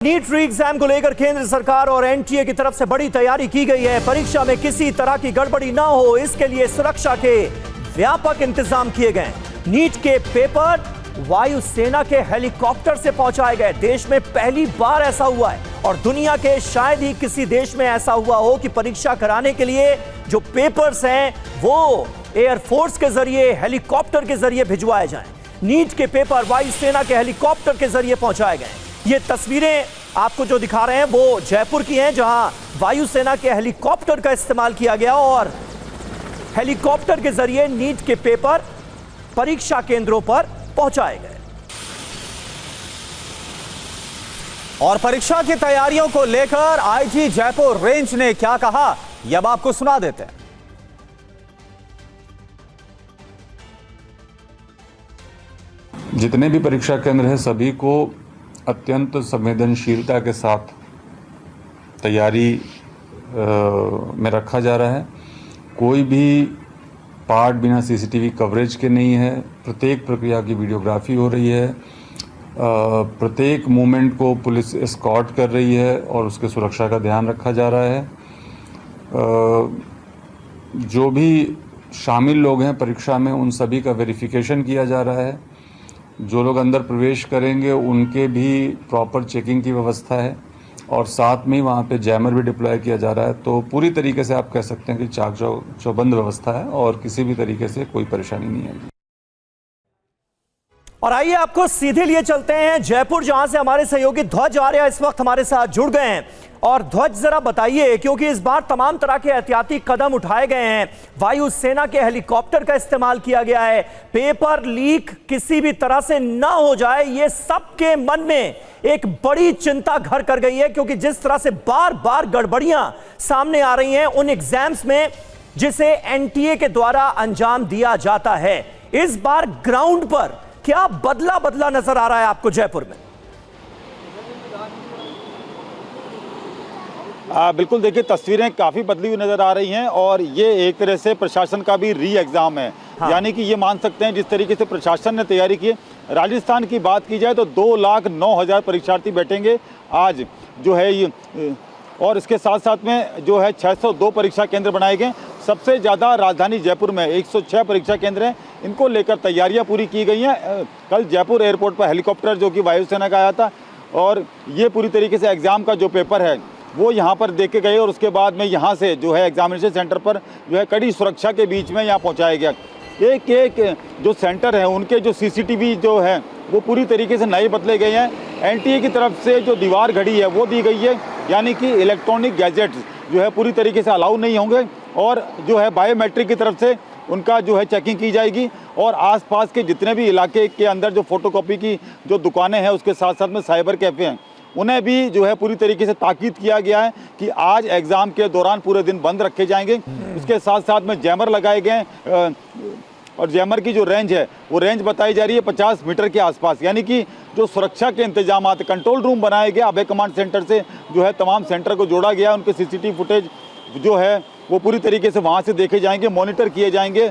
NEET री exam को लेकर केंद्र सरकार और एनटीए की तरफ से बड़ी तैयारी की गई है। परीक्षा में किसी तरह की गड़बड़ी ना हो, इसके लिए सुरक्षा के व्यापक इंतजाम किए गए। नीट के पेपर वायुसेना के हेलीकॉप्टर से पहुंचाए गए। देश में पहली बार ऐसा हुआ है और दुनिया के शायद ही किसी देश में ऐसा हुआ हो कि परीक्षा कराने के लिए जो पेपर्स हैं वो एयरफोर्स के जरिए, हेलीकॉप्टर के जरिए भिजवाए जाएं। नीट के पेपर वायुसेना के हेलीकॉप्टर के जरिए पहुंचाए गए। ये तस्वीरें आपको जो दिखा रहे हैं वो जयपुर की हैं, जहां वायुसेना के हेलीकॉप्टर का इस्तेमाल किया गया और हेलीकॉप्टर के जरिए नीट के पेपर परीक्षा केंद्रों पर पहुंचाए गए। और परीक्षा की तैयारियों को लेकर आईजी जयपुर रेंज ने क्या कहा, यह अब आपको सुना देते हैं। जितने भी परीक्षा केंद्र हैं सभी को अत्यंत संवेदनशीलता के साथ तैयारी में रखा जा रहा है। कोई भी पार्ट बिना सीसीटीवी कवरेज के नहीं है। प्रत्येक प्रक्रिया की वीडियोग्राफी हो रही है। प्रत्येक मूवमेंट को पुलिस एस्कॉर्ट कर रही है और उसके सुरक्षा का ध्यान रखा जा रहा है। जो भी शामिल लोग हैं परीक्षा में उन सभी का वेरिफिकेशन किया जा रहा है। जो लोग अंदर प्रवेश करेंगे उनके भी प्रॉपर चेकिंग की व्यवस्था है और साथ में ही वहाँ पे जैमर भी डिप्लॉय किया जा रहा है। तो पूरी तरीके से आप कह सकते हैं कि चाक चौबंद व्यवस्था है और किसी भी तरीके से कोई परेशानी नहीं है। और आइए आपको सीधे लिए चलते हैं जयपुर, जहां से हमारे सहयोगी ध्वज आर्य इस वक्त हमारे साथ जुड़ गए हैं। और ध्वज जरा बताइए, क्योंकि इस बार तमाम तरह के एहतियाती कदम उठाए गए हैं। वायुसेना के हेलीकॉप्टर का इस्तेमाल किया गया है। पेपर लीक किसी भी तरह से ना हो जाए, ये सबके मन में एक बड़ी चिंता घर कर गई है, क्योंकि जिस तरह से बार बार गड़बड़ियां सामने आ रही हैं उन एग्जाम्स में जिसे एनटीए के द्वारा अंजाम दिया जाता है। इस बार ग्राउंड पर क्या बदला नजर आ रहा है आपको जयपुर में? बिल्कुल, देखिए तस्वीरें काफ़ी बदली हुई नज़र आ रही हैं और ये एक तरह से प्रशासन का भी री एग्ज़ाम है। हाँ। यानी कि ये मान सकते हैं जिस तरीके से प्रशासन ने तैयारी की है। राजस्थान की बात की जाए तो 2,09,000 परीक्षार्थी बैठेंगे आज जो है ये, और इसके साथ साथ में जो है 602 परीक्षा केंद्र बनाए गए। सबसे ज़्यादा राजधानी जयपुर में 106 परीक्षा केंद्र हैं। इनको लेकर तैयारियां पूरी की गई हैं। कल जयपुर एयरपोर्ट पर हेलीकॉप्टर जो कि वायुसेना का आया था और ये पूरी तरीके से एग्ज़ाम का जो पेपर है वो यहाँ पर दे के गए और उसके बाद में यहाँ से जो है एग्जामिनेशन सेंटर पर जो है कड़ी सुरक्षा के बीच में यहाँ पहुँचाया गया। एक एक जो सेंटर है उनके जो सीसीटीवी जो है वो पूरी तरीके से नए बदले गए हैं। एनटीए की तरफ से जो दीवार घड़ी है वो दी गई है, यानी कि इलेक्ट्रॉनिक गैजेट्स जो है पूरी तरीके से अलाउ नहीं होंगे और जो है बायोमेट्रिक की तरफ से उनका जो है चेकिंग की जाएगी। और आसपास के जितने भी इलाके के अंदर जो फोटोकॉपी की जो दुकानें हैं उसके साथ साथ में साइबर कैफ़े हैं उन्हें भी जो है पूरी तरीके से ताकीद किया गया है कि आज एग्ज़ाम के दौरान पूरे दिन बंद रखे जाएंगे। उसके साथ साथ में जैमर लगाए गए हैं और जैमर की जो रेंज है वो रेंज बताई जा रही है 50 मीटर के आसपास। यानी कि जो सुरक्षा के इंतजाम, कंट्रोल रूम बनाए गए अभय कमांड सेंटर से जो है तमाम सेंटर को जोड़ा गया। उनके सीसीटीवी फुटेज जो है वो पूरी तरीके से वहाँ से देखे जाएंगे, मॉनिटर किए जाएंगे।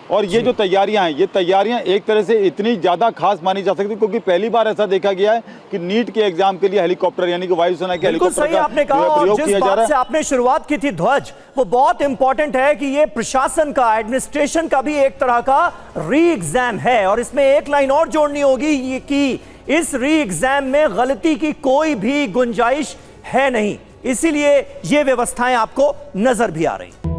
और ये जो तैयारियां हैं, ये तैयारियां एक तरह से इतनी ज़्यादा खास मानी जा सकती क्योंकि पहली बार ऐसा देखा गया है कि नीट के एग्जाम के लिए हेलीकॉप्टर यानी कि वायुसेना के हेलीकॉप्टर का प्रयोग किया जा रहा है। जिस आपने शुरुआत की थी ध्वज, वो बहुत इंपॉर्टेंट है कि ये प्रशासन का, एडमिनिस्ट्रेशन का भी एक तरह का री एग्जाम है। और इसमें एक लाइन और जोड़नी होगी ये कि इस री एग्जाम में गलती की कोई भी गुंजाइश है नहीं, इसीलिए ये व्यवस्थाएं आपको नजर भी आ रही।